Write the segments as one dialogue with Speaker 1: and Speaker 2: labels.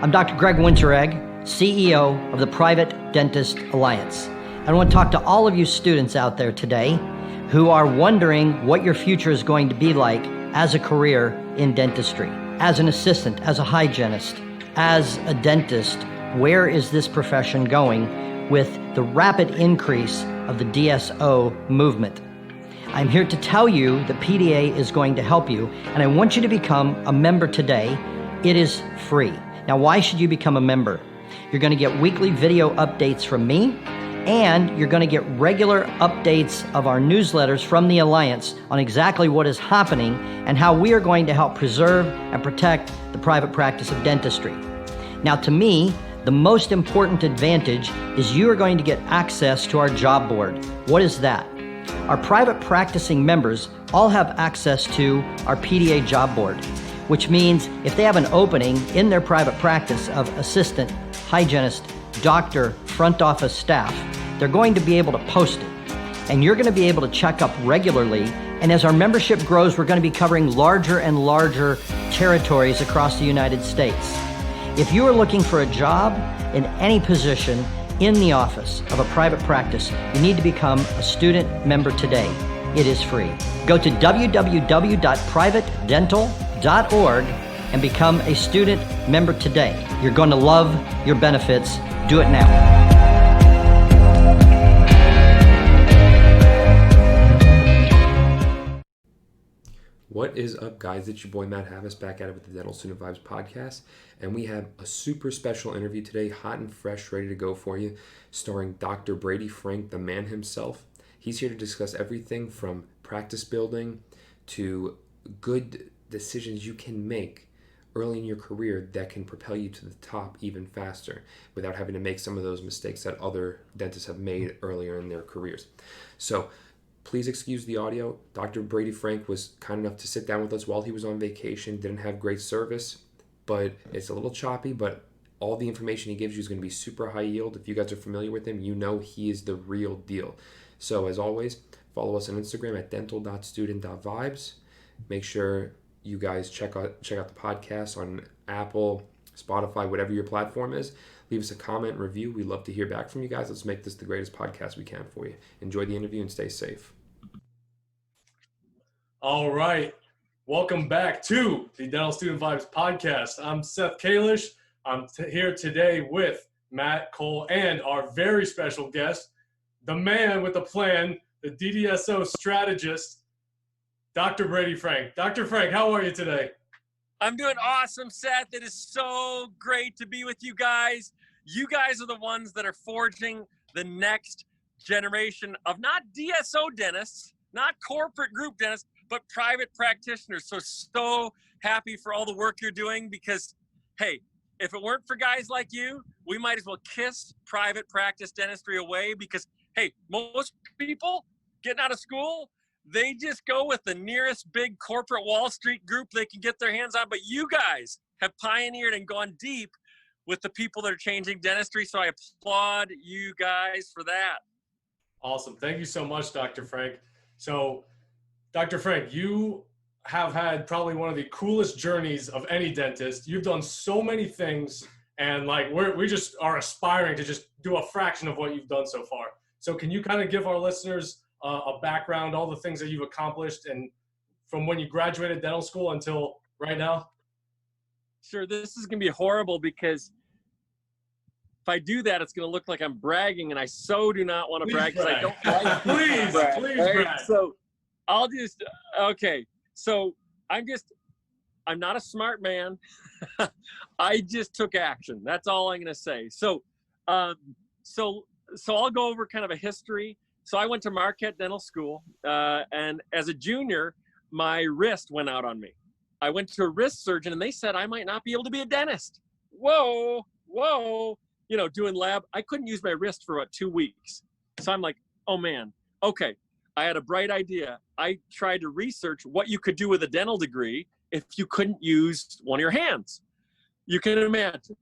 Speaker 1: I'm Dr. Greg Winteregg, CEO of the Private Dentist Alliance. I want to talk to all of you students out there today who are wondering what your future is going to be like as a career in dentistry. As an assistant, as a hygienist, as a dentist, where is this profession going with the rapid increase of the DSO movement? I'm here to tell you that PDA is going to help you, and I want you to become a member today. It is free. Now, why should you become a member? You're going to get weekly video updates from me, and you're going to get regular updates of our newsletters from the Alliance on exactly what is happening and how we are going to help preserve and protect the private practice of dentistry. Now, to me, the most important advantage is you are going to get access to our job board. What is that? Our private practicing members all have access to our PDA job board, which means if they have an opening in their private practice of assistant, hygienist, doctor, front office staff, they're going to be able to post it. And you're going to be able to check up regularly. And as our membership grows, we're going to be covering larger and larger territories across the United States. If you are looking for a job in any position in the office of a private practice, you need to become a student member today. It is free. Go to www.privatedental.org and become a student member today. You're going to love your benefits. Do it now.
Speaker 2: What is up, guys? It's your boy Matt Havas back at it with the Dental Student Vibes podcast, and we have a super special interview today, hot and fresh, ready to go for you, starring Dr. Brady Frank, the man himself. He's here to discuss everything from practice building to good decisions you can make early in your career that can propel you to the top even faster without having to make some of those mistakes that other dentists have made earlier in their careers. So please excuse the audio. Dr. Brady Frank was kind enough to sit down with us while he was on vacation, didn't have great service, but it's a little choppy, but all the information he gives you is going to be super high yield. If you guys are familiar with him, you know he is the real deal. So as always, follow us on Instagram at dental.student.vibes. Make sure you guys check out the podcast on Apple, Spotify, whatever your platform is. Leave us a comment, review. We love to hear back from you guys. Let's make this the greatest podcast we can for you. Enjoy the interview and stay safe.
Speaker 3: All right. Welcome back to the Dental Student Vibes podcast. I'm Seth Kalish. I'm here today with Matt Cole and our very special guest, the man with the plan, the DDSO strategist, Dr. Brady Frank. Dr. Frank, how are you today?
Speaker 4: I'm doing awesome, Seth. It is so great to be with you guys. You guys are the ones that are forging the next generation of not DSO dentists, not corporate group dentists, but private practitioners. So happy for all the work you're doing because, hey, if it weren't for guys like you, we might as well kiss private practice dentistry away because, hey, most people getting out of school, they just go with the nearest big corporate Wall Street group they can get their hands on. But you guys have pioneered and gone deep with the people that are changing dentistry. So I applaud you guys for that.
Speaker 3: Awesome. Thank you so much, Dr. Frank. So, Dr. Frank, you have had probably one of the coolest journeys of any dentist. You've done so many things, and we just are aspiring to just do a fraction of what you've done so far. So can you kind of give our listeners a background, all the things that you've accomplished, and from when you graduated dental school until right now?
Speaker 4: Sure, this is going to be horrible because if I do that, it's going to look like I'm bragging, and I so do not want to brag because I don't like
Speaker 3: please brag.
Speaker 4: So I'll just, okay. So I'm not a smart man. I just took action. That's all I'm going to say. So I'll go over kind of a history. So I went to Marquette Dental School, and as a junior, my wrist went out on me. I went to a wrist surgeon, and they said I might not be able to be a dentist. Whoa. Doing lab. I couldn't use my wrist for about 2 weeks. So I'm like, oh, man. Okay. I had a bright idea. I tried to research what you could do with a dental degree if you couldn't use one of your hands. You can imagine.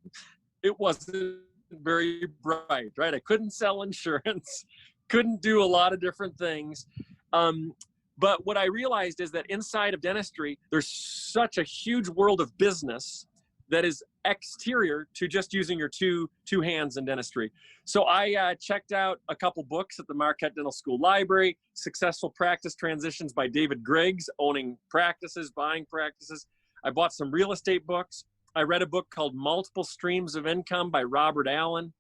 Speaker 4: It wasn't very bright, right? I couldn't sell insurance. Couldn't do a lot of different things. But what I realized is that inside of dentistry, there's such a huge world of business that is exterior to just using your two hands in dentistry. So I checked out a couple books at the Marquette Dental School Library, Successful Practice Transitions by David Griggs, owning practices, buying practices. I bought some real estate books. I read a book called Multiple Streams of Income by Robert Allen.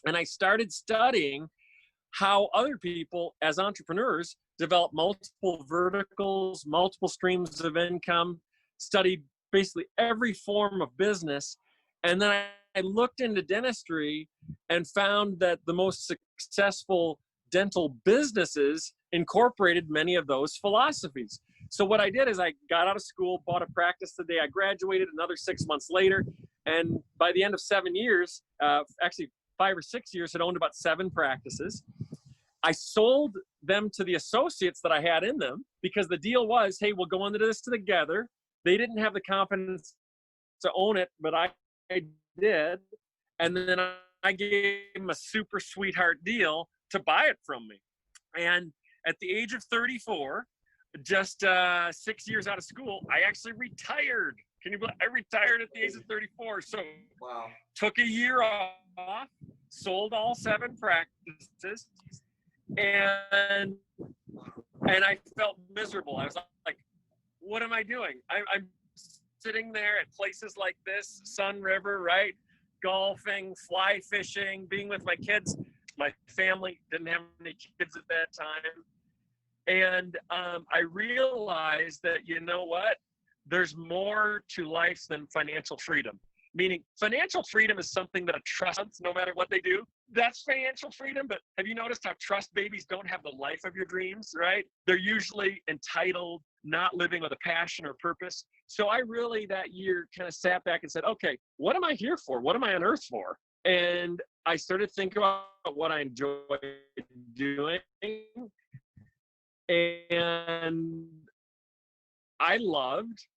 Speaker 4: And I started studying how other people as entrepreneurs develop multiple verticals, multiple streams of income, studied basically every form of business. And then I looked into dentistry and found that the most successful dental businesses incorporated many of those philosophies. So what I did is I got out of school, bought a practice the day I graduated, another 6 months later. And by the end of 7 years, actually 5 or 6 years, had owned about 7 practices. I sold them to the associates that I had in them because the deal was, hey, we'll go into this together. They didn't have the confidence to own it, but I did. And then I gave them a super sweetheart deal to buy it from me. And at the age of 34, just 6 years out of school, I actually retired. Can you believe? I retired at the age of 34. So
Speaker 1: Wow.
Speaker 4: took a year off, sold all 7 practices, and I felt miserable. I was like, what am I doing? I'm sitting there at places like this, Sun River, right? Golfing, fly fishing, being with my kids. My family didn't have any kids at that time. And I realized that, you know what? There's more to life than financial freedom. Meaning financial freedom is something that a trust, no matter what they do, that's financial freedom. But have you noticed how trust babies don't have the life of your dreams, right? They're usually entitled, not living with a passion or purpose. So I really that year kind of sat back and said, okay, what am I here for? What am I on earth for? And I started thinking about what I enjoy doing. And I loved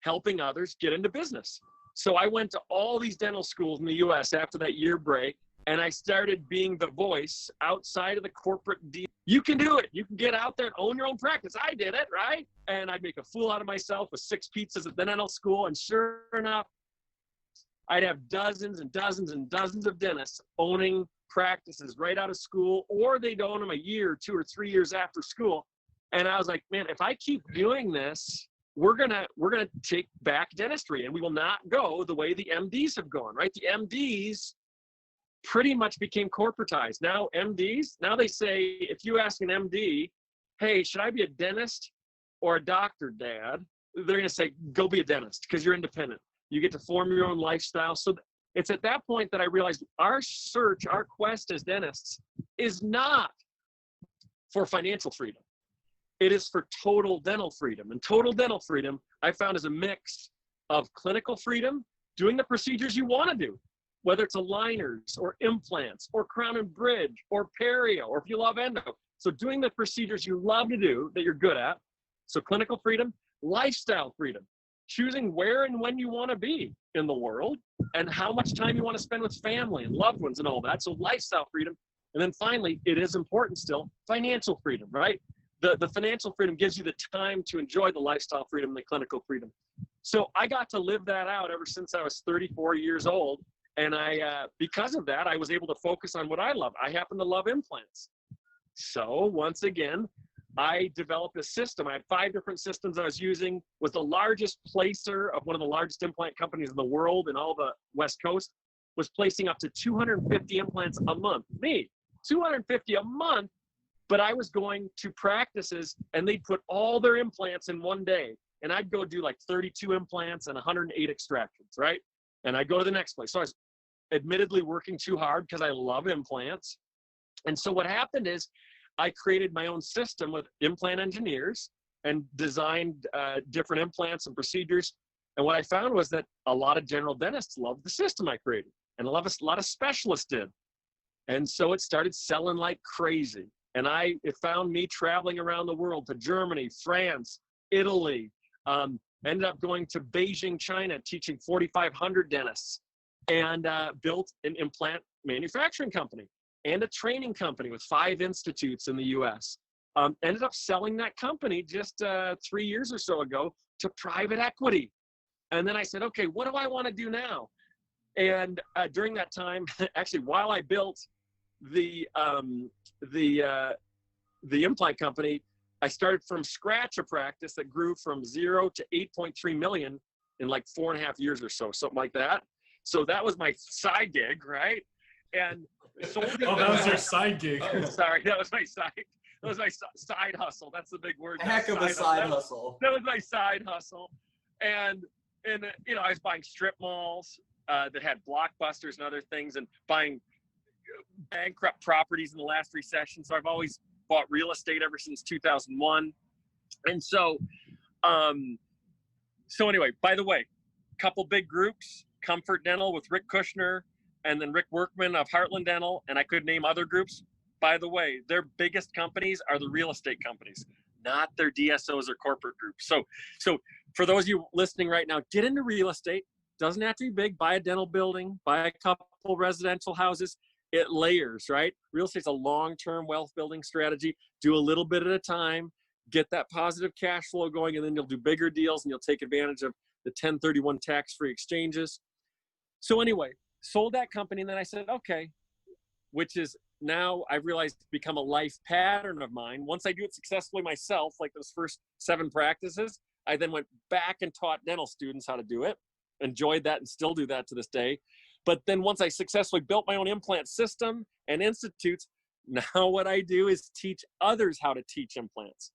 Speaker 4: helping others get into business. So I went to all these dental schools in the US after that year break, and I started being the voice outside of the corporate deal. You can do it. You can get out there and own your own practice. I did it, right? And I'd make a fool out of myself with 6 pizzas at the dental school. And sure enough, I'd have dozens and dozens and dozens of dentists owning practices right out of school, or they'd own them a year, 2 or 3 years after school. And I was like, man, if I keep doing this, we're gonna take back dentistry, and we will not go the way the MDs have gone, right? The MDs pretty much became corporatized. Now MDs, now they say, if you ask an MD, hey, should I be a dentist or a doctor, Dad? They're gonna say, go be a dentist, because you're independent. You get to form your own lifestyle. So it's at that point that I realized our search, our quest as dentists is not for financial freedom. It is for total dental freedom. And total dental freedom, I found, is a mix of clinical freedom, doing the procedures you want to do, whether it's aligners or implants or crown and bridge or perio, or if you love endo. So doing the procedures you love to do that you're good at. So clinical freedom, lifestyle freedom, choosing where and when you want to be in the world and how much time you want to spend with family and loved ones and all that. So lifestyle freedom. And then finally, it is important still, financial freedom, right? The financial freedom gives you the time to enjoy the lifestyle freedom and the clinical freedom. So I got to live that out ever since I was 34 years old. And because of that, I was able to focus on what I love. I happen to love implants. So once again, I developed a system. I had 5 different systems I was using, was the largest placer of one of the largest implant companies in the world in all the West Coast, was placing up to 250 implants a month. Me, 250 a month. But I was going to practices and they'd put all their implants in one day. And I'd go do like 32 implants and 108 extractions, right? And I'd go to the next place. So I was admittedly working too hard because I love implants. And so what happened is I created my own system with implant engineers and designed different implants and procedures. And what I found was that a lot of general dentists loved the system I created, and a lot of specialists did. And so it started selling like crazy. And it found me traveling around the world to Germany, France, Italy, ended up going to Beijing, China, teaching 4,500 dentists, and built an implant manufacturing company and a training company with 5 institutes in the US. Ended up selling that company just 3 years or so ago to private equity. And then I said, okay, what do I want to do now? And during that time, actually, while I built the implant company, I started from scratch a practice that grew from 0 to 8.3 million in like 4.5 years or so, something like that. So that was my side gig, right? And
Speaker 3: oh, that was your side gig.
Speaker 4: Sorry, that was my side. That was my side hustle. That's the big word.
Speaker 5: A heck of a side hustle.
Speaker 4: That was my side hustle. And you know, I was buying strip malls that had Blockbusters and other things, and buying bankrupt properties in the last recession. So I've always bought real estate ever since 2001. And so, anyway, by the way, couple big groups, Comfort Dental with Rick Kushner, and then Rick Workman of Heartland Dental, and I could name other groups. By the way, their biggest companies are the real estate companies, not their DSOs or corporate groups. So for those of you listening right now, get into real estate. Doesn't have to be big. Buy a dental building, buy a couple residential houses. It layers, right? Real estate's a long-term wealth building strategy. Do a little bit at a time, get that positive cash flow going, and then you'll do bigger deals and you'll take advantage of the 1031 tax-free exchanges. So anyway, sold that company, and then I said, okay, which is now I've realized become a life pattern of mine. Once I do it successfully myself, like those first 7 practices, I then went back and taught dental students how to do it. Enjoyed that and still do that to this day. But then once I successfully built my own implant system and institutes, now what I do is teach others how to teach implants.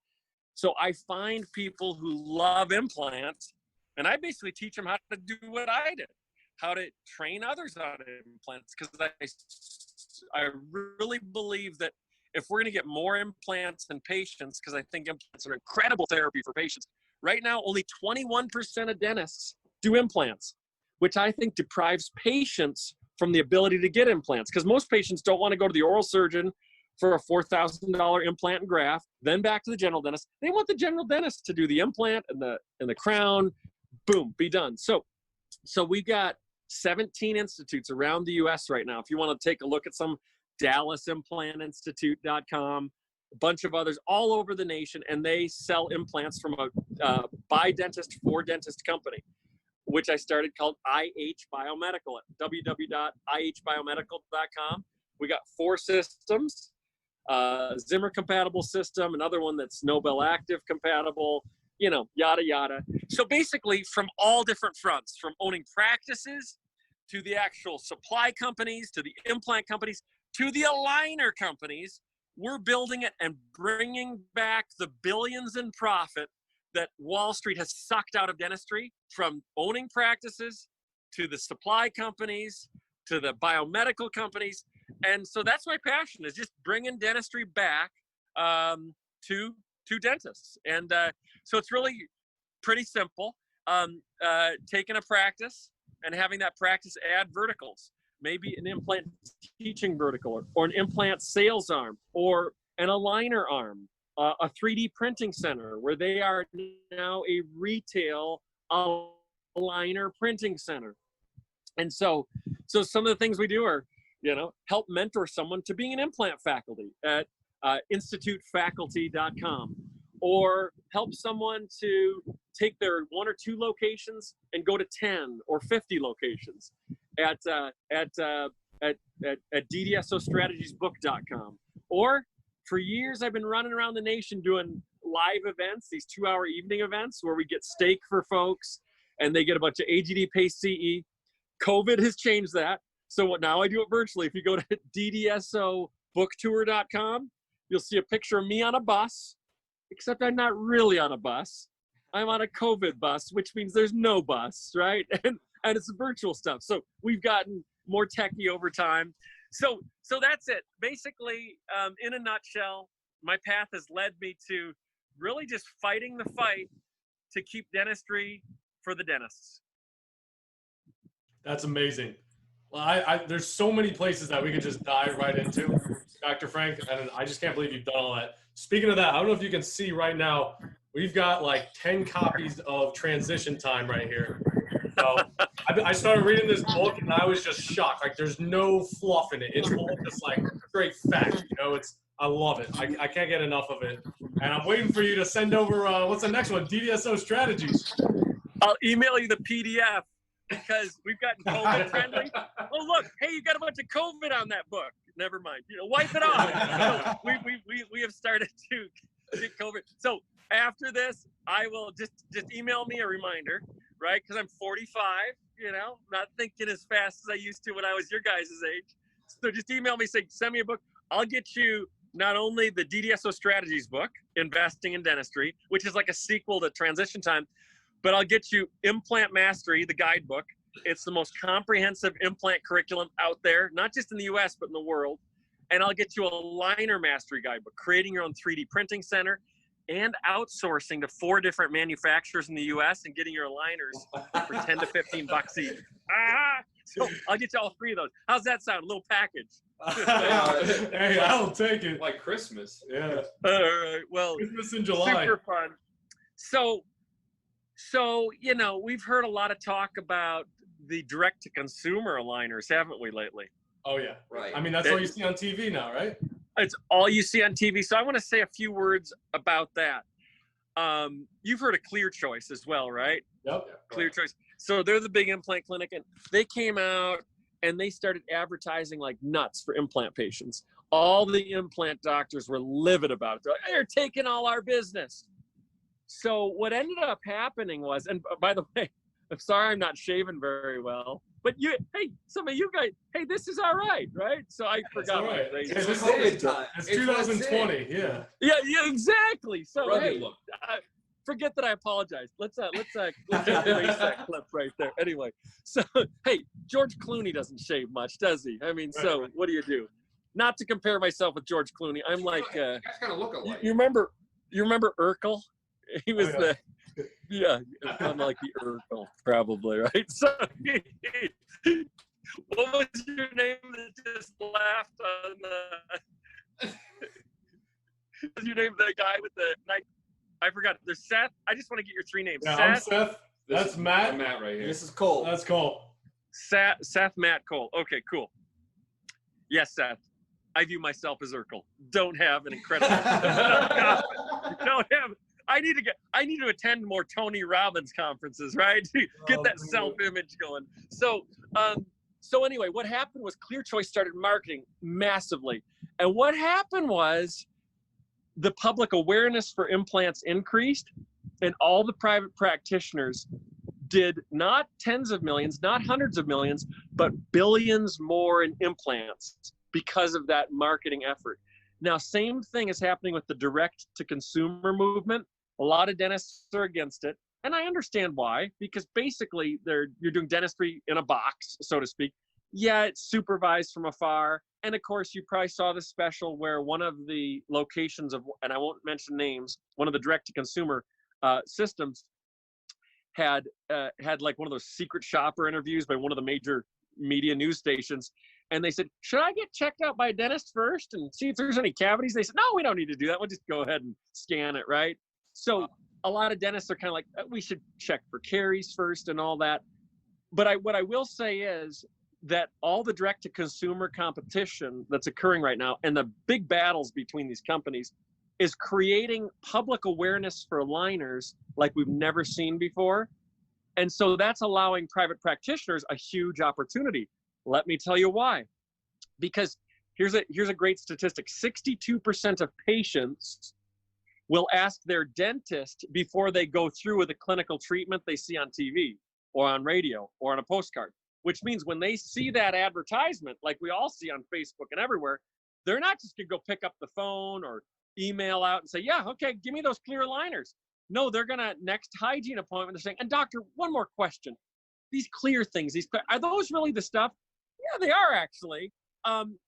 Speaker 4: So I find people who love implants, and I basically teach them how to do what I did, how to train others on implants, because I really believe that if we're going to get more implants in patients, because I think implants are incredible therapy for patients. Right now, only 21% of dentists do implants, which I think deprives patients from the ability to get implants, because most patients don't want to go to the oral surgeon for a $4,000 implant and graft, then back to the general dentist. They want the general dentist to do the implant and the crown, boom, be done. So we've got 17 institutes around the US right now. If you want to take a look at some, DallasImplantInstitute.com, a bunch of others all over the nation, and they sell implants from a by dentist for dentist company, which I started called IH Biomedical at www.ihbiomedical.com. We got 4 systems, Zimmer compatible system, another one that's Nobel Active compatible, you know, yada, yada. So basically from all different fronts, from owning practices to the actual supply companies, to the implant companies, to the aligner companies, we're building it and bringing back the billions in profit that Wall Street has sucked out of dentistry, from owning practices to the supply companies to the biomedical companies. And so that's my passion, is just bringing dentistry back to dentists. And so it's really pretty simple. Taking a practice and having that practice add verticals, maybe an implant teaching vertical, or an implant sales arm, or an aligner arm, a 3D printing center where they are now a retail aligner printing center. And so some of the things we do are, you know, help mentor someone to being an implant faculty at institutefaculty.com, or help someone to take their 1 or 2 locations and go to 10 or 50 locations at DDSOstrategiesbook.com. Or for years, I've been running around the nation doing live events, these 2-hour evening events where we get steak for folks and they get a bunch of AGD Pay CE. COVID has changed that. So now I do it virtually. If you go to DDSObooktour.com, you'll see a picture of me on a bus, except I'm not really on a bus. I'm on a COVID bus, which means there's no bus, right? And it's virtual stuff. So we've gotten more techie over time. So that's it. Basically, in a nutshell, my path has led me to really just fighting the fight to keep dentistry for the dentists.
Speaker 3: That's amazing. Well, there's so many places that we could just dive right into, Dr. Frank, and I just can't believe you've done all that. Speaking of that, I don't know if you can see right now, we've got like 10 copies of Transition Time right here. So I started reading this book and I was just shocked. Like, there's no fluff in it. It's all just like straight fact. You know, I love it. I can't get enough of it. And I'm waiting for you to send over, what's the next one? DDSO Strategies.
Speaker 4: I'll email you the PDF because we've got COVID trending. Oh, look, hey, you got a bunch of COVID on that book. Never mind. Wipe it off. So we have started to get COVID. So after this, I will just email me a reminder, right? Because I'm 45, not thinking as fast as I used to when I was your guys' age. So just email me, send me a book. I'll get you not only the DDSO Strategies book, Investing in Dentistry, which is like a sequel to Transition Time, but I'll get you Implant Mastery, the guidebook. It's the most comprehensive implant curriculum out there, not just in the US, but in the world. And I'll get you a Liner Mastery guidebook, creating your own 3D printing center and outsourcing to 4 different manufacturers in the US and getting your aligners for 10 to 15 bucks each. So I'll get you all 3 of those. How's that sound? A little package.
Speaker 3: Hey, I'll take it.
Speaker 2: Like Christmas.
Speaker 3: Yeah.
Speaker 4: All right. Well,
Speaker 3: Christmas in July.
Speaker 4: Super fun. So, we've heard a lot of talk about the direct-to-consumer aligners, haven't we, lately?
Speaker 3: Oh, yeah.
Speaker 2: Right.
Speaker 3: I mean, that's all you see on TV now, right?
Speaker 4: It's all you see on TV. So I want to say a few words about that. You've heard of Clear Choice as well, right?
Speaker 3: Yep.
Speaker 4: Clear Choice. So they're the big implant clinic, and they came out and they started advertising like nuts for implant patients. All the implant doctors were livid about it. They're like, they're taking all our business. So what ended up happening was, and by the way, I'm sorry I'm not shaving very well, but some of you guys, this is all right? So I forgot.
Speaker 3: All right.
Speaker 2: It's COVID time.
Speaker 3: It's 2020, yeah.
Speaker 4: Yeah, exactly. So
Speaker 2: Rugged
Speaker 4: hey,
Speaker 2: look.
Speaker 4: forget that I apologize. Let's erase that clip right there. Anyway, so hey, George Clooney doesn't shave much, does he? I mean, so what do you do? Not to compare myself with George Clooney. I'm like,
Speaker 2: you guys kind of look alike.
Speaker 4: you remember Urkel? He was I'm like the Urkel, probably, right? So, what was your name that just laughed on the? What was your name? The guy with the knife? I forgot. There's Seth. I just want to get your 3 names.
Speaker 3: Yeah,
Speaker 4: Seth.
Speaker 3: I'm Seth. That's Matt.
Speaker 2: I'm Matt right here.
Speaker 5: This is Cole.
Speaker 3: That's Cole.
Speaker 4: Seth, Matt, Cole. Okay, cool. Yes, Seth. I view myself as Urkel. Don't have an incredible. Don't have. I need to attend more Tony Robbins conferences, right? Get that self-image going. So anyway, what happened was Clear Choice started marketing massively. And what happened was the public awareness for implants increased, and all the private practitioners did not tens of millions, not hundreds of millions, but billions more in implants because of that marketing effort. Now, same thing is happening with the direct-to-consumer movement. A lot of dentists are against it, and I understand why, because basically you're doing dentistry in a box, so to speak. Yeah, it's supervised from afar, and of course, you probably saw the special where one of the locations of, and I won't mention names, one of the direct-to-consumer systems had like one of those secret shopper interviews by one of the major media news stations, and they said, should I get checked out by a dentist first and see if there's any cavities? They said, no, we don't need to do that. We'll just go ahead and scan it, right? So a lot of dentists are kind of like, we should check for caries first and all that. But what I will say is that all the direct-to-consumer competition that's occurring right now and the big battles between these companies is creating public awareness for aligners like we've never seen before. And so that's allowing private practitioners a huge opportunity. Let me tell you why. Because here's a great statistic. 62% of patients will ask their dentist before they go through with a clinical treatment they see on TV or on radio or on a postcard, which means when they see that advertisement, like we all see on Facebook and everywhere, they're not just gonna go pick up the phone or email out and say, yeah, okay, give me those clear aligners. No, they're gonna, next hygiene appointment, they're saying, and doctor, one more question. These clear things, are those really the stuff? Yeah, they are actually.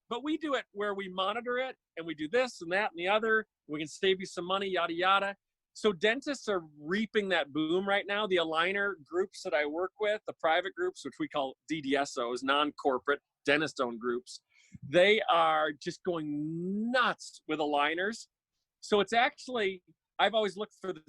Speaker 4: But we do it where we monitor it and we do this and that and the other. We can save you some money, yada, yada. So dentists are reaping that boom right now. The aligner groups that I work with, the private groups, which we call DDSOs, non-corporate dentist-owned groups, they are just going nuts with aligners. So it's actually, I've always looked for the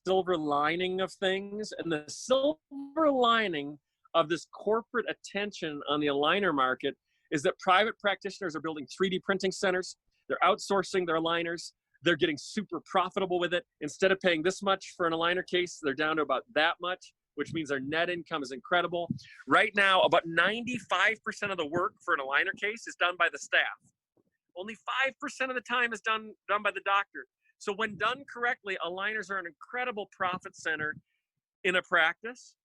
Speaker 4: silver lining of things, and the silver lining of this corporate attention on the aligner market is that private practitioners are building 3D printing centers. They're outsourcing their aligners. They're getting super profitable with it. Instead of paying this much for an aligner case, they're down to about that much. which means their net income is incredible. Right now, about 95% of the work for an aligner case is done by the staff. Only 5% of the time is done by the doctor. So when done correctly, aligners are an incredible profit center in a practice.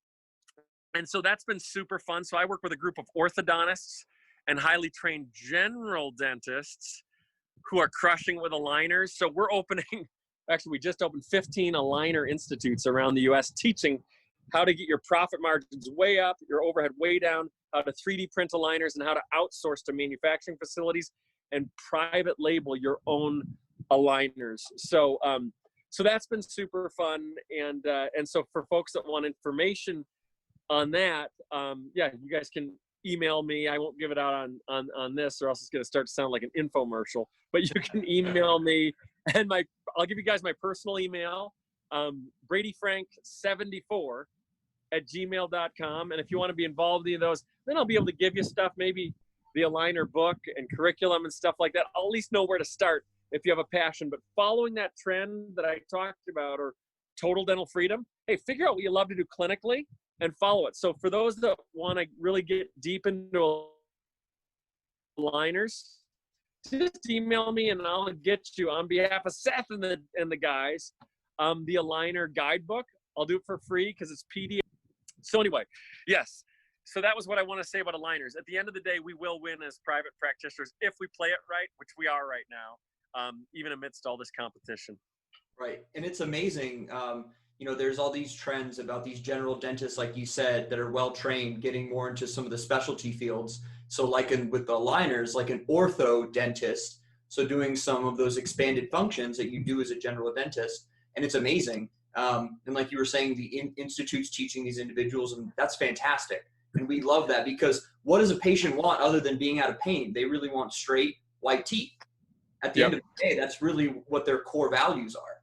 Speaker 4: And so that's been super fun. So I work with a group of orthodontists and highly trained general dentists who are crushing with aligners. So we're opening, actually we just opened 15 aligner institutes around the US, teaching how to get your profit margins way up, your overhead way down, how to 3D print aligners, and how to outsource to manufacturing facilities and private label your own aligners. So so that's been super fun. And so for folks that want information on that, yeah, you guys can email me. I won't give it out on this, or else it's going to start to sound like an infomercial. But you can email me, and I'll give you guys my personal email, bradyfrank74@gmail.com. And if you want to be involved in any of those, then I'll be able to give you stuff, maybe the aligner book and curriculum and stuff like that. I'll at least know where to start if you have a passion. But following that trend that I talked about, or total dental freedom, hey, figure out what you love to do clinically and follow it. So for those that want to really get deep into aligners, just email me and I'll get you, on behalf of Seth and the guys, the aligner guidebook. I'll do it for free because it's PDF. So anyway, yes. So that was what I want to say about aligners. At the end of the day, we will win as private practitioners if we play it right, which we are right now, even amidst all this competition.
Speaker 5: Right. And it's amazing. There's all these trends about these general dentists, like you said, that are well-trained, getting more into some of the specialty fields. So like with the aligners, like an ortho dentist, so doing some of those expanded functions that you do as a general dentist. And it's amazing. And like you were saying, the institute's teaching these individuals, and that's fantastic. And we love that, because what does a patient want other than being out of pain? They really want straight white teeth. At the end of the day, that's really what their core values are.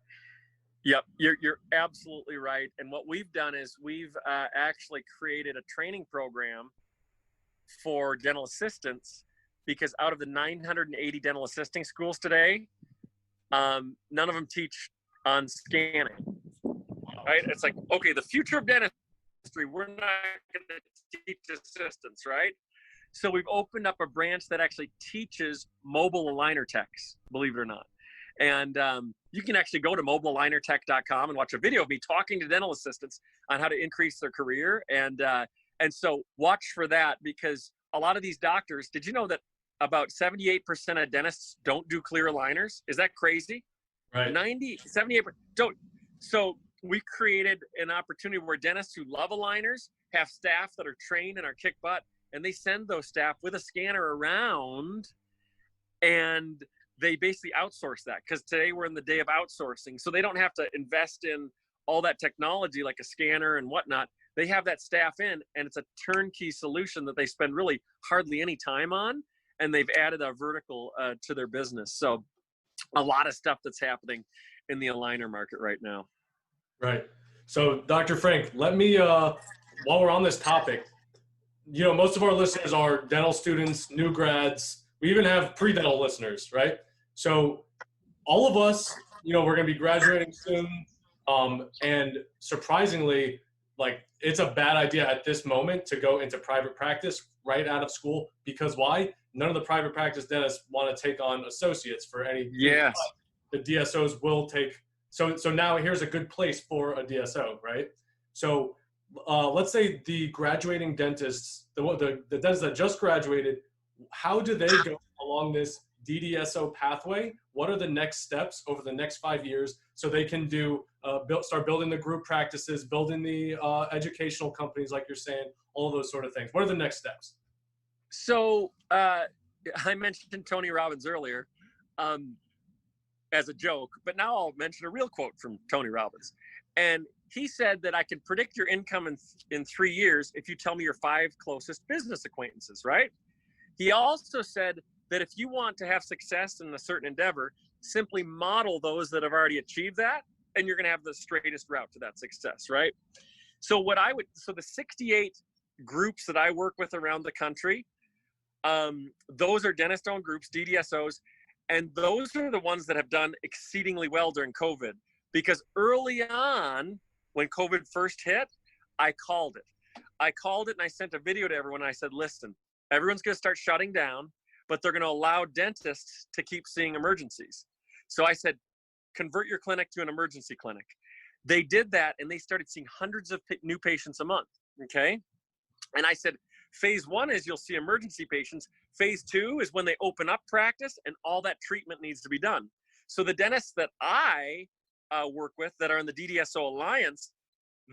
Speaker 4: Yep, you're absolutely right. And what we've done is we've actually created a training program for dental assistants, because out of the 980 dental assisting schools today, none of them teach on scanning, right? It's like, okay, the future of dentistry, we're not going to teach assistants, right? So we've opened up a branch that actually teaches mobile aligner techs, believe it or not. And you can actually go to mobilealignertech.com and watch a video of me talking to dental assistants on how to increase their career. And so watch for that, because a lot of these doctors, did you know that about 78% of dentists don't do clear aligners? Is that crazy?
Speaker 3: Right.
Speaker 4: 78% don't. So we created an opportunity where dentists who love aligners have staff that are trained and are kick butt, and they send those staff with a scanner around, and they basically outsource that, because today we're in the day of outsourcing. So they don't have to invest in all that technology like a scanner and whatnot. They have that staff in, and it's a turnkey solution that they spend really hardly any time on, and they've added a vertical to their business. So a lot of stuff that's happening in the aligner market right now.
Speaker 3: Right. So Dr. Frank, let me, while we're on this topic, most of our listeners are dental students, new grads. We even have pre-dental listeners, right? So all of us, we're going to be graduating soon. And surprisingly, it's a bad idea at this moment to go into private practice right out of school, because why? None of the private practice dentists want to take on associates for any.
Speaker 4: Yes.
Speaker 3: The DSOs will take. So now here's a good place for a DSO, right? So let's say the graduating dentists, the dentists that just graduated, how do they go along this DDSO pathway? What are the next steps over the next 5 years so they can start building the group practices, building the educational companies, like you're saying, all of those sort of things? What are the next steps?
Speaker 4: So I mentioned Tony Robbins earlier as a joke, but now I'll mention a real quote from Tony Robbins. And he said that I can predict your income in 3 years if you tell me your 5 closest business acquaintances, right? He also said that if you want to have success in a certain endeavor, simply model those that have already achieved that, and you're going to have the straightest route to that success, right? So the 68 groups that I work with around the country, those are dentist-owned groups, DDSOs, and those are the ones that have done exceedingly well during COVID. Because early on, when COVID first hit, I called it. And I sent a video to everyone. I said, listen, everyone's going to start shutting down, but they're going to allow dentists to keep seeing emergencies. So I said, convert your clinic to an emergency clinic. They did that, and they started seeing hundreds of new patients a month, okay? And I said, phase 1 is you'll see emergency patients. Phase 2 is when they open up practice, and all that treatment needs to be done. So the dentists that I work with that are in the DDSO Alliance,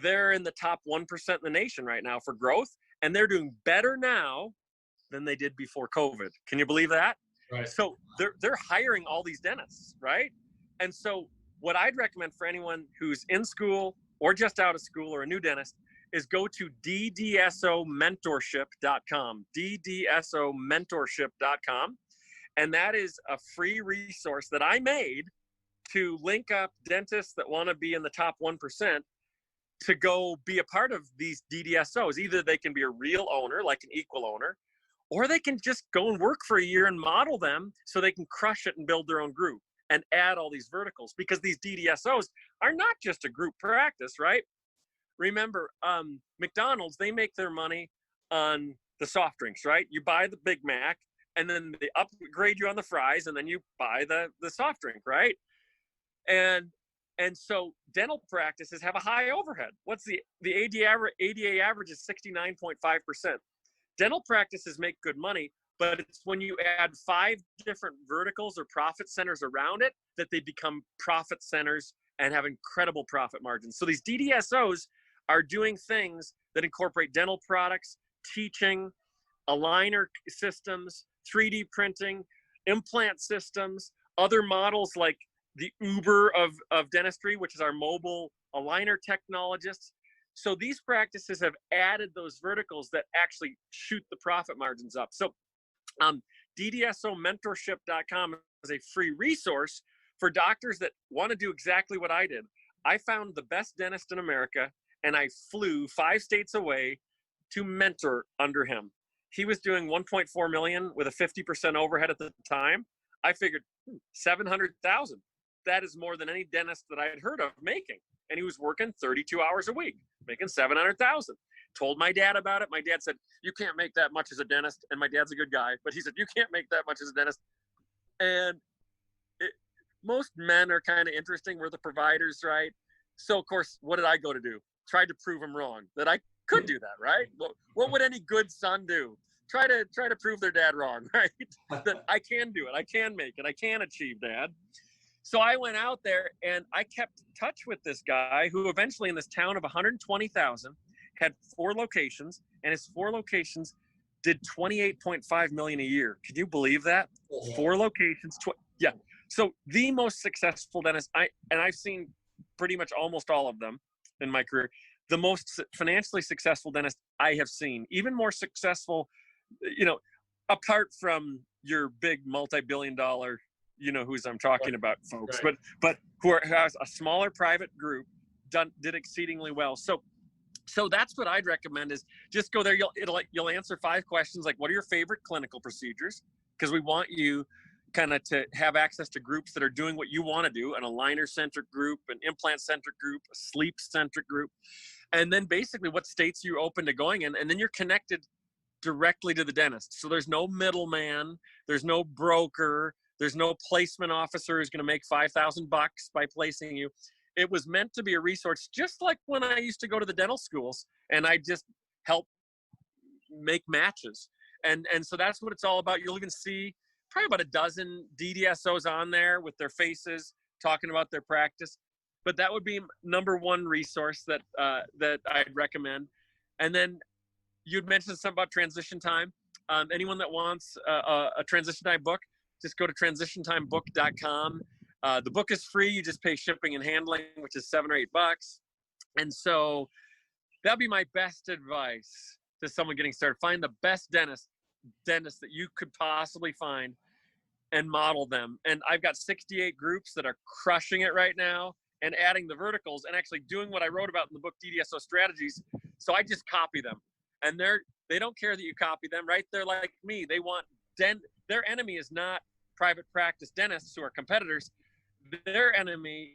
Speaker 4: they're in the top 1% in the nation right now for growth, and they're doing better now than they did before COVID. Can you believe that?
Speaker 3: Right.
Speaker 4: So they're hiring all these dentists, right? And so what I'd recommend for anyone who's in school or just out of school or a new dentist is go to DDSOmentorship.com, DDSOmentorship.com. And that is a free resource that I made to link up dentists that want to be in the top 1% to go be a part of these DDSOs. Either they can be a real owner, like an equal owner, or they can just go and work for a year and model them so they can crush it and build their own group and add all these verticals, because these DDSOs are not just a group practice, right? Remember, McDonald's, they make their money on the soft drinks, right? You buy the Big Mac, and then they upgrade you on the fries, and then you buy the soft drink, right? And so dental practices have a high overhead. What's the ADA average is 69.5%. Dental practices make good money, but it's when you add 5 different verticals or profit centers around it that they become profit centers and have incredible profit margins. So these DDSOs are doing things that incorporate dental products, teaching, aligner systems, 3D printing, implant systems, other models like the Uber of dentistry, which is our mobile aligner technologists. So these practices have added those verticals that actually shoot the profit margins up. So DDSOmentorship.com is a free resource for doctors that want to do exactly what I did. I found the best dentist in America, and I flew 5 states away to mentor under him. He was doing 1.4 million with a 50% overhead at the time. I figured 700,000. That is more than any dentist that I had heard of making. And he was working 32 hours a week, making 700,000. Told my dad about it. My dad said, you can't make that much as a dentist. And my dad's a good guy, but he said, you can't make that much as a dentist. And most men are kind of interesting. We're the providers, right? So of course, what did I go to do? Tried to prove him wrong, that I could do that, right? What would any good son do? Try to prove their dad wrong, right? That I can do it. I can make it. I can achieve, Dad. So I went out there and I kept touch with this guy who eventually, in this town of 120,000, had 4 locations, and his 4 locations did 28.5 million a year. Can you believe that? 4 locations. Yeah. So the most successful dentist, I've seen pretty much almost all of them in my career. The most financially successful dentist I have seen, even more successful, apart from your big multi-billion-dollar, who's I'm talking about, folks,
Speaker 3: right.
Speaker 4: but who has a smaller private group, did exceedingly well. So that's what I'd recommend is just go there. You'll answer 5 questions like, what are your favorite clinical procedures? Because we want you kind of to have access to groups that are doing what you want to do, an aligner-centric group, an implant-centric group, a sleep-centric group. And then basically what states you're open to going in, and then you're connected directly to the dentist. So there's no middleman, there's no broker, there's no placement officer who's going to make $5,000 by placing you. It was meant to be a resource, just like when I used to go to the dental schools and I just help make matches. And so that's what it's all about. You'll even see probably about a dozen DDSOs on there with their faces talking about their practice. But that would be number 1 resource that I'd recommend. And then you'd mentioned something about transition time. Anyone that wants a transition time book, just go to transitiontimebook.com. The book is free. You just pay shipping and handling, which is $7 or $8. And so that'd be my best advice to someone getting started. Find the best dentist that you could possibly find and model them. And I've got 68 groups that are crushing it right now and adding the verticals and actually doing what I wrote about in the book, DDSO Strategies. So I just copy them. And they don't care that you copy them, right? They're like me. They want their enemy is not private practice dentists who are competitors. Their enemy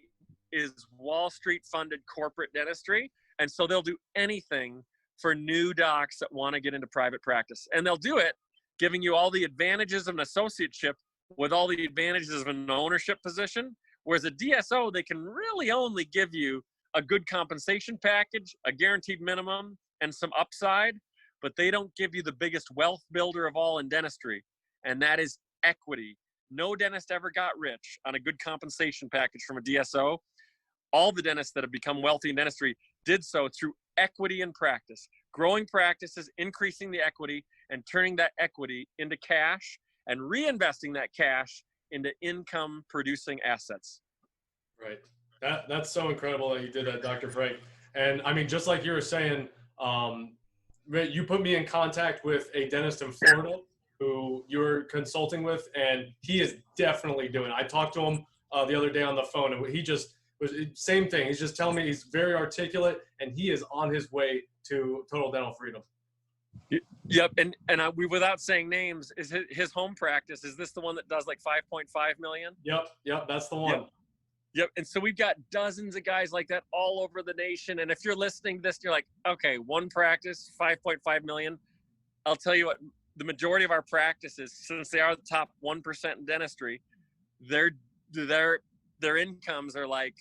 Speaker 4: is Wall Street funded corporate dentistry. And so they'll do anything for new docs that want to get into private practice. And they'll do it giving you all the advantages of an associateship with all the advantages of an ownership position. Whereas a DSO, they can really only give you a good compensation package, a guaranteed minimum, and some upside, but they don't give you the biggest wealth builder of all in dentistry, and that is equity. No dentist ever got rich on a good compensation package from a DSO. All the dentists that have become wealthy in dentistry did so through equity in practice, growing practices, increasing the equity, and turning that equity into cash and reinvesting that cash into income producing assets.
Speaker 3: Right. That's so incredible that you did that, Dr. Frank. And I mean, just like you were saying, you put me in contact with a dentist in Florida who you're consulting with, and he is definitely doing it. I talked to him the other day on the phone, and he just was same thing. He's just telling me he's very articulate, and he is on his way to total dental freedom.
Speaker 4: Yep, and we, without saying names, is his home practice, is this the one that does like 5.5 million?
Speaker 3: Yep, that's the one.
Speaker 4: Yep, and so we've got dozens of guys like that all over the nation. And if you're listening to this, you're like, okay, one practice, 5.5 million. I'll tell you what, the majority of our practices, since they are the top 1% in dentistry, their incomes are like,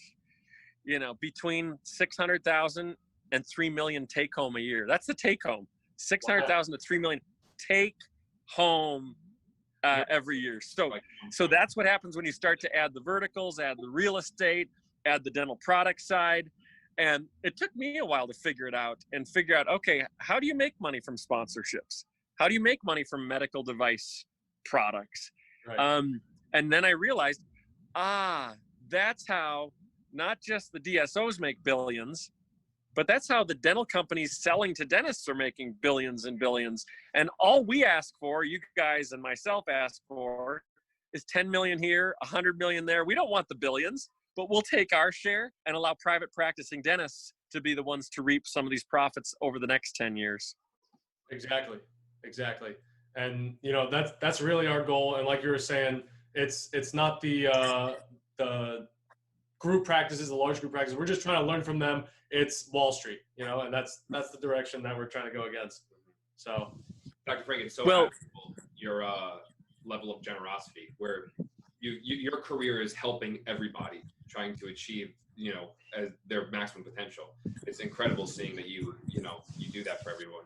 Speaker 4: between 600,000 and 3 million take home a year. That's the take home. 600,000 to 3 million take home every year. So that's what happens when you start to add the verticals, add the real estate, add the dental product side. And it took me a while to figure it out and figure out, okay, how do you make money from sponsorships? How do you make money from medical device products?
Speaker 3: Right.
Speaker 4: And then I realized, that's how not just the DSOs make billions, but that's how the dental companies selling to dentists are making billions and billions. And all we ask for, you guys and myself ask for, is 10 million here, 100 million there. We don't want the billions, but we'll take our share and allow private practicing dentists to be the ones to reap some of these profits over the next 10 years.
Speaker 3: Exactly. And that's really our goal. And like you were saying, it's not the group practices, the large group practices. We're just trying to learn from them. It's Wall Street, and that's the direction that we're trying to go against. So,
Speaker 2: Dr. Frank, it's so admirable, your level of generosity, where your career is helping everybody trying to achieve, as their maximum potential. It's incredible seeing that you do that for everyone.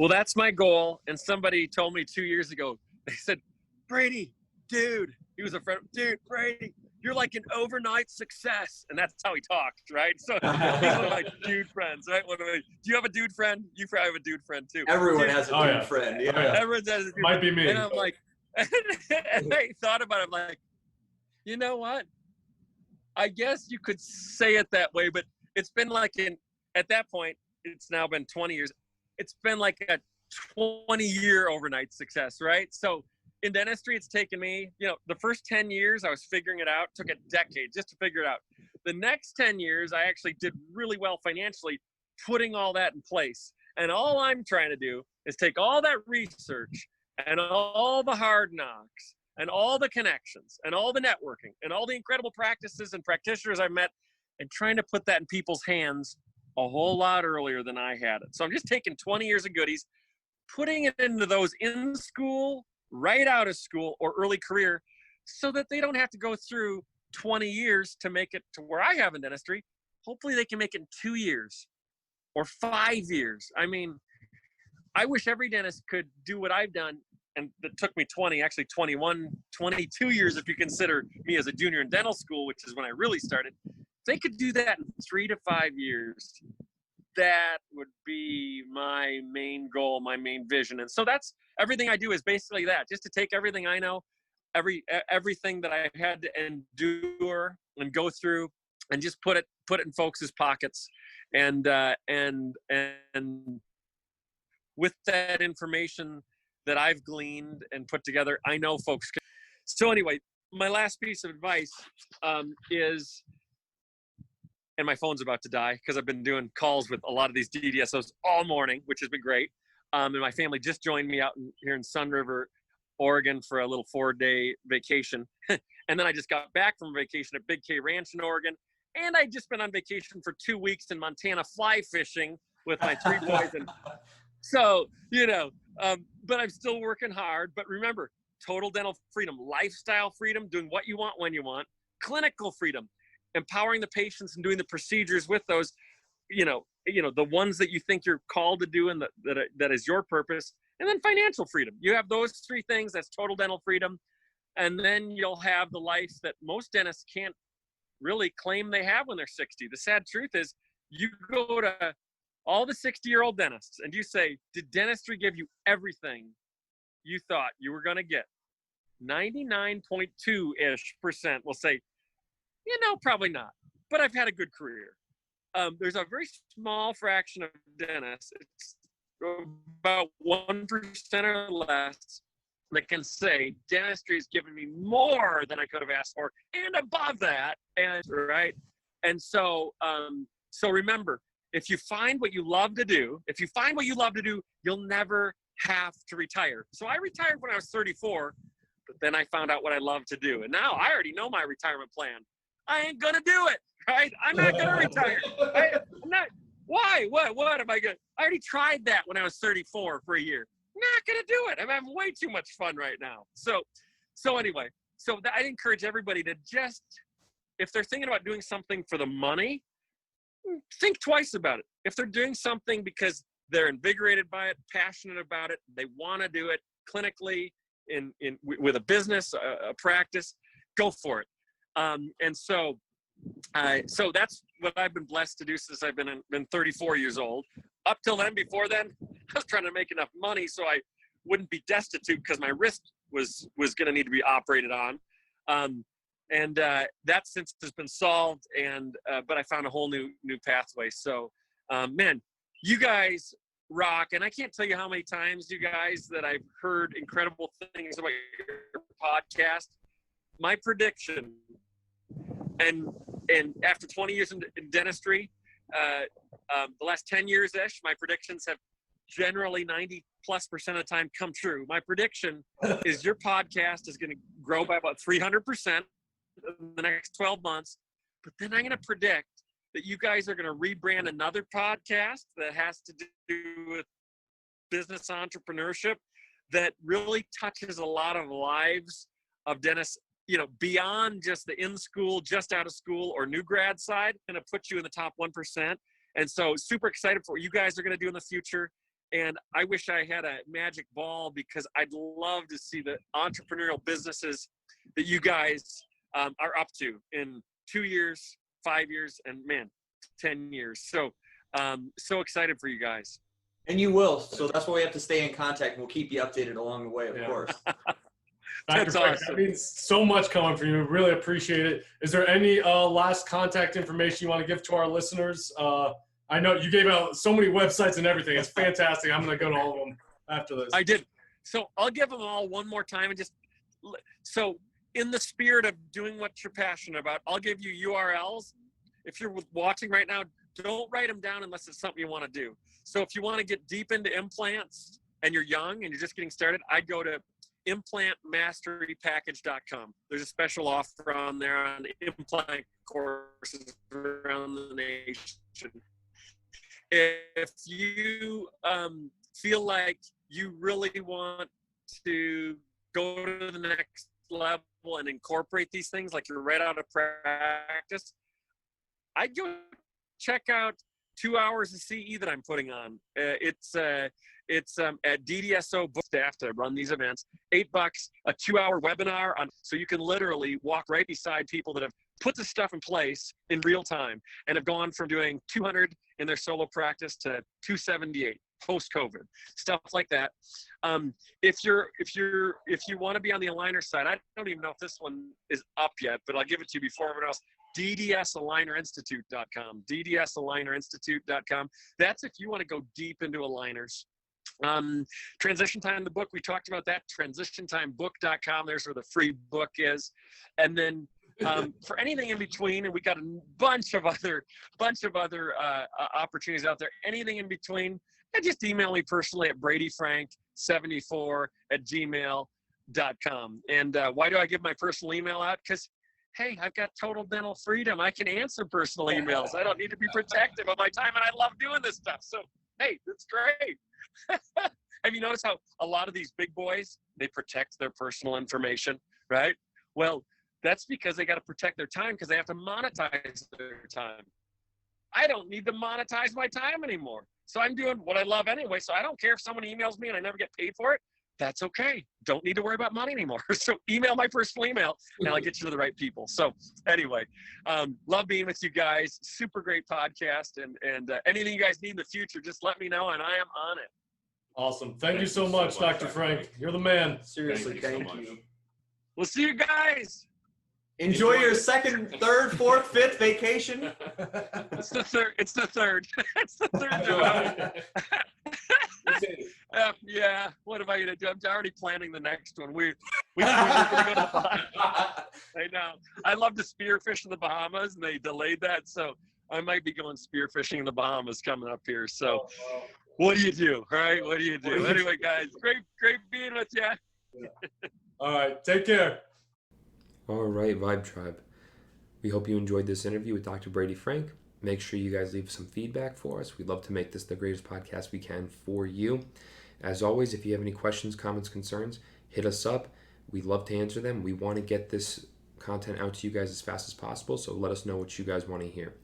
Speaker 4: Well, that's my goal. And somebody told me 2 years ago, they said, Brady, dude, he was a friend, dude, Brady, you're like an overnight success. And that's how he talked, right? So he's one of my dude friends, right? Do you have a dude friend? You probably have a dude friend too.
Speaker 5: Everyone has a dude friend. Yeah.
Speaker 4: Everyone has a dude
Speaker 3: Might be me.
Speaker 4: And I'm like, and I thought about it, I'm like, you know what? I guess you could say it that way, but it's been like at that point, it's now been 20 years. It's been like a 20-year overnight success, right? So in dentistry, it's taken me, the first 10 years I was figuring it out, took a decade just to figure it out. The next 10 years, I actually did really well financially, putting all that in place. And all I'm trying to do is take all that research and all the hard knocks and all the connections and all the networking and all the incredible practices and practitioners I've met and trying to put that in people's hands a whole lot earlier than I had it. So I'm just taking 20 years of goodies, putting it into those in school, right out of school, or early career, so that they don't have to go through 20 years to make it to where I have in dentistry. Hopefully they can make it in 2 years or 5 years. I mean, I wish every dentist could do what I've done, and it took me 21, 22 years if you consider me as a junior in dental school, which is when I really started. If they could do that in 3 to 5 years, that would be my main goal, my main vision. And so that's everything I do is basically that, just to take everything I know, everything that I've had to endure and go through, and just put it in folks' pockets. And with that information that I've gleaned and put together, I know folks can. So anyway, my last piece of advice is, and my phone's about to die because I've been doing calls with a lot of these DDSOs all morning, which has been great. And my family just joined me out here in Sun River, Oregon for a little 4-day vacation. And then I just got back from vacation at Big K Ranch in Oregon. And I just been on vacation for 2 weeks in Montana fly fishing with my 3 boys. And so, but I'm still working hard. But remember, total dental freedom, lifestyle freedom, doing what you want when you want, clinical freedom, empowering the patients and doing the procedures with those, the ones that you think you're called to do and that is your purpose. And then financial freedom. You have those 3 things. That's total dental freedom. And then you'll have the life that most dentists can't really claim they have when they're 60. The sad truth is you go to all the 60-year-old dentists and you say, did dentistry give you everything you thought you were going to get? 99.2-ish% will say, probably not, but I've had a good career. There's a very small fraction of dentists, it's about 1% or less, that can say dentistry has given me more than I could have asked for and above that. And right. And so, remember, if you find what you love to do, you'll never have to retire. So I retired when I was 34, but then I found out what I love to do. And now I already know my retirement plan. I ain't going to do it. Right. I'm not going to retire. Right? I'm not. Why? What am I good? I already tried that when I was 34 for a year. Not going to do it. I'm having way too much fun right now. So anyway, I'd encourage everybody to just, if they're thinking about doing something for the money, think twice about it. If they're doing something because they're invigorated by it, passionate about it, they want to do it clinically with a business, a practice, go for it. So that's what I've been blessed to do since I've been 34 years old. Up till then, before then, I was trying to make enough money so I wouldn't be destitute because my wrist was going to need to be operated on. That since has been solved, but I found a whole new pathway. So, man, you guys rock. And I can't tell you how many times, you guys, that I've heard incredible things about your podcast. My prediction, and after 20 years in dentistry, the last 10 years-ish, my predictions have generally 90+% of the time come true. My prediction is your podcast is going to grow by about 300% in the next 12 months. But then I'm going to predict that you guys are going to rebrand another podcast that has to do with business entrepreneurship that really touches a lot of lives of dentists, beyond just the in-school, just out of school, or new grad side, going to put you in the top 1%. And so super excited for what you guys are going to do in the future. And I wish I had a magic ball because I'd love to see the entrepreneurial businesses that you guys are up to in 2 years, 5 years, and 10 years. So excited for you guys.
Speaker 5: And you will. So that's why we have to stay in contact. We'll keep you updated along the way, of course.
Speaker 3: Dr. Frank,
Speaker 4: awesome.
Speaker 3: That means so much coming from you. Really appreciate it. Is there any last contact information you want to give to our listeners? I know you gave out so many websites and everything. It's fantastic. I'm going to go to all of them after this.
Speaker 4: I did. So I'll give them all one more time. So in the spirit of doing what you're passionate about, I'll give you URLs. If you're watching right now, don't write them down unless it's something you want to do. So if you want to get deep into implants and you're young and you're just getting started, I'd go to implantmasterypackage.com. There's a special offer on there on implant courses around the nation. If you feel like you really want to go to the next level and incorporate these things, like you're right out of practice, I'd go check out 2 hours of CE that I'm putting on. It's at DDSO book staff to run these events. $8, a 2-hour webinar so you can literally walk right beside people that have put this stuff in place in real time and have gone from doing 200 in their solo practice to 278 post-COVID, stuff like that. If you want to be on the aligner side, I don't even know if this one is up yet, but I'll give it to you before everyone else. DDSAlignerInstitute.com. DDSAlignerInstitute.com. That's if you want to go deep into aligners. Transition Time, the book, we talked about that. TransitionTimeBook.com. There's where the free book is. And then for anything in between, and we got a bunch of other opportunities out there. Anything in between, just email me personally at bradyfrank74@gmail.com. And why do I give my personal email out? Because hey, I've got total dental freedom. I can answer personal emails. I don't need to be protective of my time, and I love doing this stuff. So, hey, that's great. Have you noticed how a lot of these big boys, they protect their personal information, right? Well, that's because they got to protect their time because they have to monetize their time. I don't need to monetize my time anymore. So I'm doing what I love anyway. So I don't care if someone emails me and I never get paid for it. That's okay. Don't need to worry about money anymore. So email my personal email and I'll get you to the right people. So anyway, love being with you guys. Super great podcast. And anything you guys need in the future, just let me know and I am on it.
Speaker 3: Awesome. Thank you so much, Dr. Frank. You're the man.
Speaker 5: Seriously, thank
Speaker 2: so
Speaker 5: you.
Speaker 4: We'll see you guys.
Speaker 5: Enjoy your second, third, fourth, fifth vacation.
Speaker 4: It's the third. It's the third. It's the third. Yeah. What am I gonna do? I'm already planning the next one. We're gonna go to the Bahamas. I know. I love to spearfish in the Bahamas, and they delayed that, so I might be going spearfishing in the Bahamas coming up here. So, what do you do? All right, what do you do? Anyway, guys, great being with you.
Speaker 3: All right, take care.
Speaker 2: All right, Vibe Tribe. We hope you enjoyed this interview with Dr. Brady Frank. Make sure you guys leave some feedback for us. We'd love to make this the greatest podcast we can for you. As always, if you have any questions, comments, concerns, hit us up. We'd love to answer them. We want to get this content out to you guys as fast as possible, so let us know what you guys want to hear.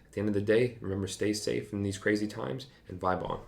Speaker 2: At the end of the day, remember, stay safe in these crazy times and vibe on.